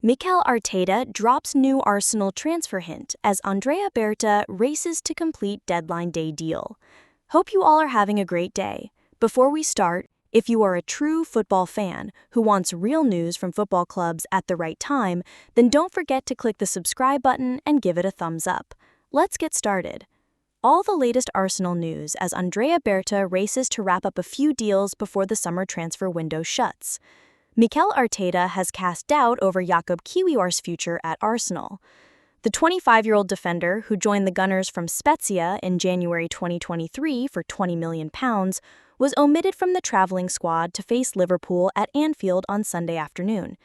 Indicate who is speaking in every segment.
Speaker 1: Mikel Arteta drops new Arsenal transfer hint as Andrea Berta races to complete deadline day deal. Hope you all are having a great day. Before we start, if you are a true football fan who wants real news from football clubs at the right time, then don't forget to click the subscribe button and give it a thumbs up. Let's get started. All the latest Arsenal news as Andrea Berta races to wrap up a few deals before the summer transfer window shuts. Mikel Arteta has cast doubt over Jakub Kiwior's future at Arsenal. The 25-year-old defender, who joined the Gunners from Spezia in January 2023 for £20 million, was omitted from the travelling squad to face Liverpool at Anfield on Sunday afternoon.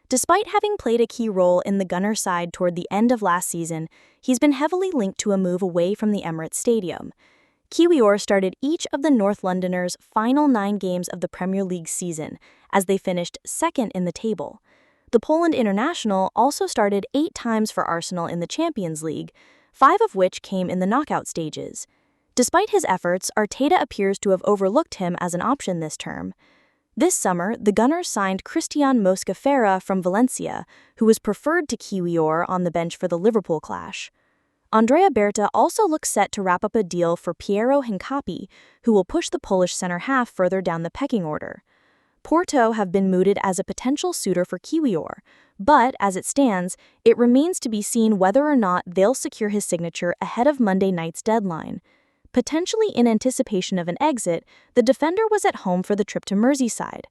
Speaker 1: Despite having played a key role in the Gunner side toward the end of last season, he's been heavily linked to a move away from the Emirates Stadium. Kiwior started each of the North Londoners' final 9 games of the Premier League season, as they finished second in the table. The Poland international also started 8 times for Arsenal in the Champions League, 5 of which came in the knockout stages. Despite his efforts, Arteta appears to have overlooked him as an option this term. This summer, the Gunners signed Christian Mosquera from Valencia, who was preferred to Kiwior on the bench for the Liverpool clash. Andrea Berta also looks set to wrap up a deal for Piero Hincapié, who will push the Polish center-half further down the pecking order. Porto have been mooted as a potential suitor for Kiwior, but as it stands, it remains to be seen whether or not they'll secure his signature ahead of Monday night's deadline. Potentially in anticipation of an exit, the defender was at home for the trip to Merseyside.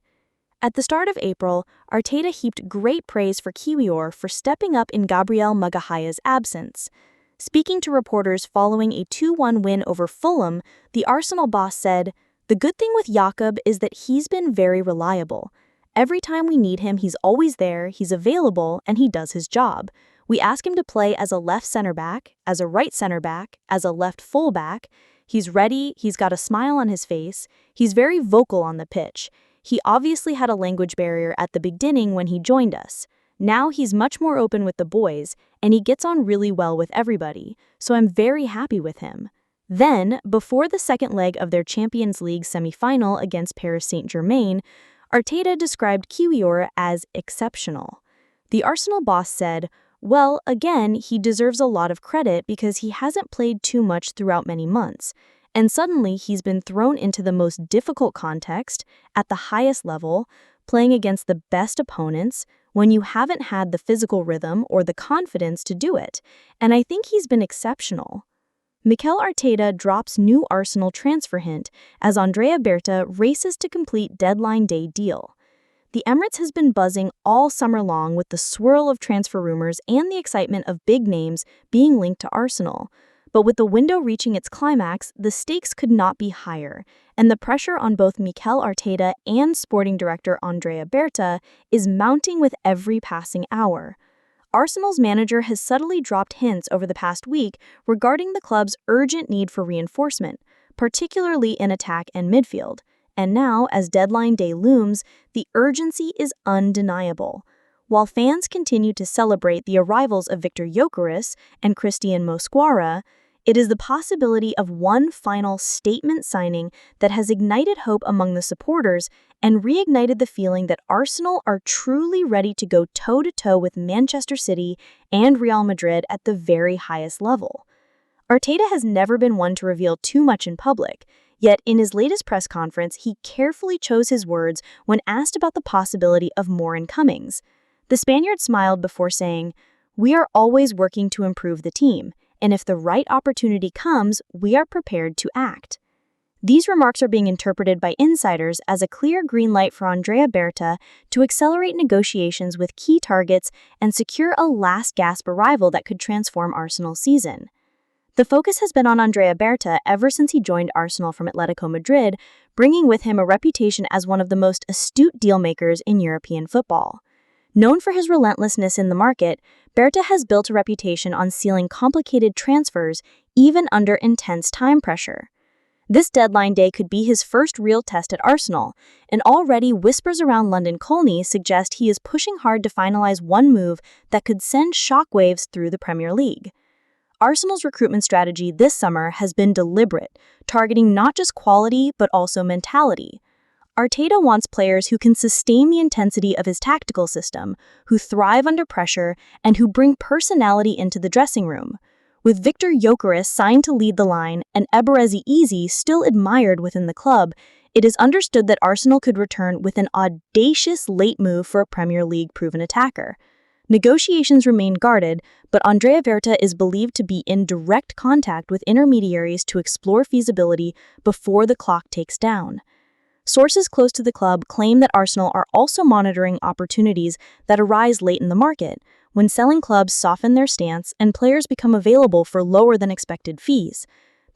Speaker 1: At the start of April, Arteta heaped great praise for Kiwior for stepping up in Gabriel Magalhães' absence. Speaking to reporters following a 2-1 win over Fulham, the Arsenal boss said, "The good thing with Jakub is that he's been very reliable. Every time we need him, he's always there, he's available, and he does his job. We ask him to play as a left center-back, as a right center-back, as a left full-back. He's ready, he's got a smile on his face, he's very vocal on the pitch. He obviously had a language barrier at the beginning when he joined us. Now he's much more open with the boys, and he gets on really well with everybody, so I'm very happy with him." Then, before the second leg of their Champions League semi-final against Paris Saint-Germain, Arteta described Kiwior as exceptional. The Arsenal boss said, "Well, again, he deserves a lot of credit because he hasn't played too much throughout many months, and suddenly he's been thrown into the most difficult context, at the highest level, playing against the best opponents, when you haven't had the physical rhythm or the confidence to do it, and I think he's been exceptional." Mikel Arteta drops new Arsenal transfer hint as Andrea Berta races to complete deadline day deal. The Emirates has been buzzing all summer long with the swirl of transfer rumors and the excitement of big names being linked to Arsenal. But with the window reaching its climax, the stakes could not be higher, and the pressure on both Mikel Arteta and sporting director Andrea Berta is mounting with every passing hour. Arsenal's manager has subtly dropped hints over the past week regarding the club's urgent need for reinforcement, particularly in attack and midfield. And now, as deadline day looms, the urgency is undeniable. While fans continue to celebrate the arrivals of Viktor Gyökeres and Christian Mosquera, it is the possibility of one final statement signing that has ignited hope among the supporters and reignited the feeling that Arsenal are truly ready to go toe-to-toe with Manchester City and Real Madrid at the very highest level. Arteta has never been one to reveal too much in public, yet in his latest press conference, he carefully chose his words when asked about the possibility of more incomings. The Spaniard smiled before saying, "We are always working to improve the team, and if the right opportunity comes, we are prepared to act." These remarks are being interpreted by insiders as a clear green light for Andrea Berta to accelerate negotiations with key targets and secure a last-gasp arrival that could transform Arsenal's season. The focus has been on Andrea Berta ever since he joined Arsenal from Atletico Madrid, bringing with him a reputation as one of the most astute deal-makers in European football. Known for his relentlessness in the market, Berta has built a reputation on sealing complicated transfers even under intense time pressure. This deadline day could be his first real test at Arsenal, and already whispers around London Colney suggest he is pushing hard to finalize one move that could send shockwaves through the Premier League. Arsenal's recruitment strategy this summer has been deliberate, targeting not just quality but also mentality. Arteta wants players who can sustain the intensity of his tactical system, who thrive under pressure, and who bring personality into the dressing room. With Victor Gyökeres signed to lead the line and Eberechi Eze still admired within the club, it is understood that Arsenal could return with an audacious late move for a Premier League-proven attacker. Negotiations remain guarded, but Andrea Berta is believed to be in direct contact with intermediaries to explore feasibility before the clock ticks down. Sources close to the club claim that Arsenal are also monitoring opportunities that arise late in the market, when selling clubs soften their stance and players become available for lower than expected fees.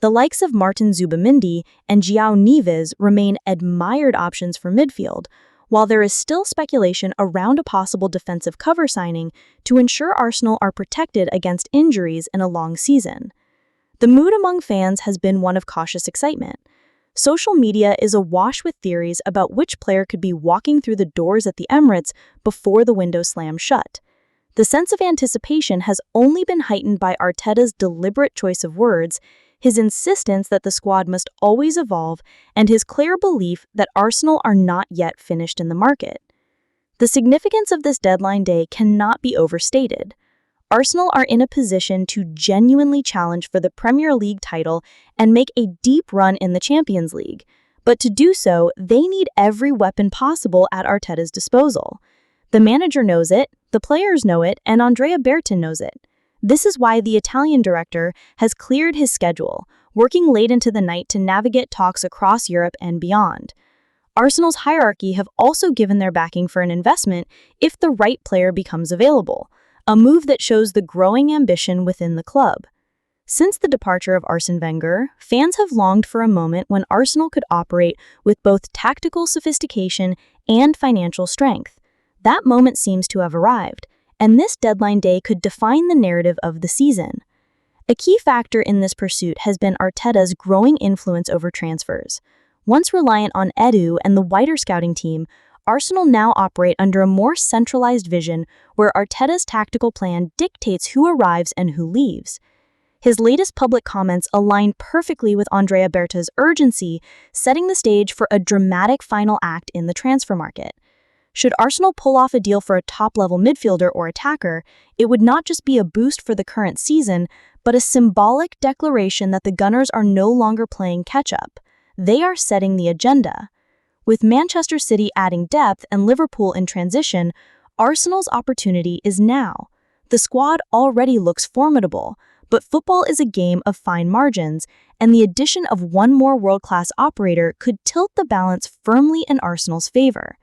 Speaker 1: The likes of Martin Zubimendi and João Neves remain admired options for midfield, while there is still speculation around a possible defensive cover signing to ensure Arsenal are protected against injuries in a long season. The mood among fans has been one of cautious excitement. Social media is awash with theories about which player could be walking through the doors at the Emirates before the window slams shut. The sense of anticipation has only been heightened by Arteta's deliberate choice of words, his insistence that the squad must always evolve, and his clear belief that Arsenal are not yet finished in the market. The significance of this deadline day cannot be overstated. Arsenal are in a position to genuinely challenge for the Premier League title and make a deep run in the Champions League. But to do so, they need every weapon possible at Arteta's disposal. The manager knows it, the players know it, and Andrea Berta knows it. This is why the Italian director has cleared his schedule, working late into the night to navigate talks across Europe and beyond. Arsenal's hierarchy have also given their backing for an investment if the right player becomes available, a move that shows the growing ambition within the club. Since the departure of Arsene Wenger, fans have longed for a moment when Arsenal could operate with both tactical sophistication and financial strength. That moment seems to have arrived, and this deadline day could define the narrative of the season. A key factor in this pursuit has been Arteta's growing influence over transfers. Once reliant on Edu and the wider scouting team, Arsenal now operate under a more centralized vision where Arteta's tactical plan dictates who arrives and who leaves. His latest public comments align perfectly with Andrea Berta's urgency, setting the stage for a dramatic final act in the transfer market. Should Arsenal pull off a deal for a top-level midfielder or attacker, it would not just be a boost for the current season, but a symbolic declaration that the Gunners are no longer playing catch-up. They are setting the agenda. With Manchester City adding depth and Liverpool in transition, Arsenal's opportunity is now. The squad already looks formidable, but football is a game of fine margins, and the addition of one more world-class operator could tilt the balance firmly in Arsenal's favor.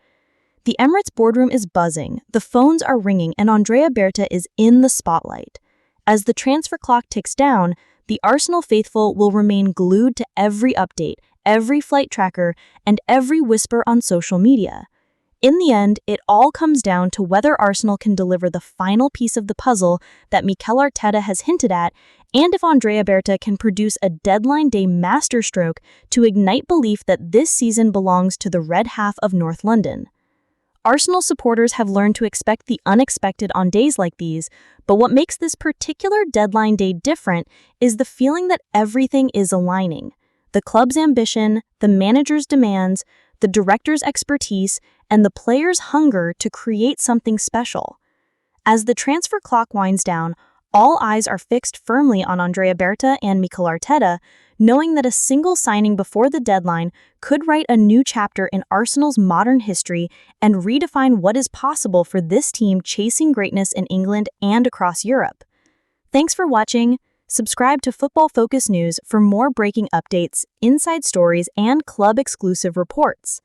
Speaker 1: The Emirates boardroom is buzzing, the phones are ringing, and Andrea Berta is in the spotlight. As the transfer clock ticks down, the Arsenal faithful will remain glued to every update, every flight tracker, and every whisper on social media. In the end, it all comes down to whether Arsenal can deliver the final piece of the puzzle that Mikel Arteta has hinted at, and if Andrea Berta can produce a deadline day masterstroke to ignite belief that this season belongs to the red half of North London. Arsenal supporters have learned to expect the unexpected on days like these, but what makes this particular deadline day different is the feeling that everything is aligning. The club's ambition, the manager's demands, the director's expertise, and the players' hunger to create something special. As the transfer clock winds down, all eyes are fixed firmly on Andrea Berta and Mikel Arteta, knowing that a single signing before the deadline could write a new chapter in Arsenal's modern history and redefine what is possible for this team chasing greatness in England and across Europe. Thanks for watching. Subscribe to Football Focus News for more breaking updates, inside stories, and club-exclusive reports.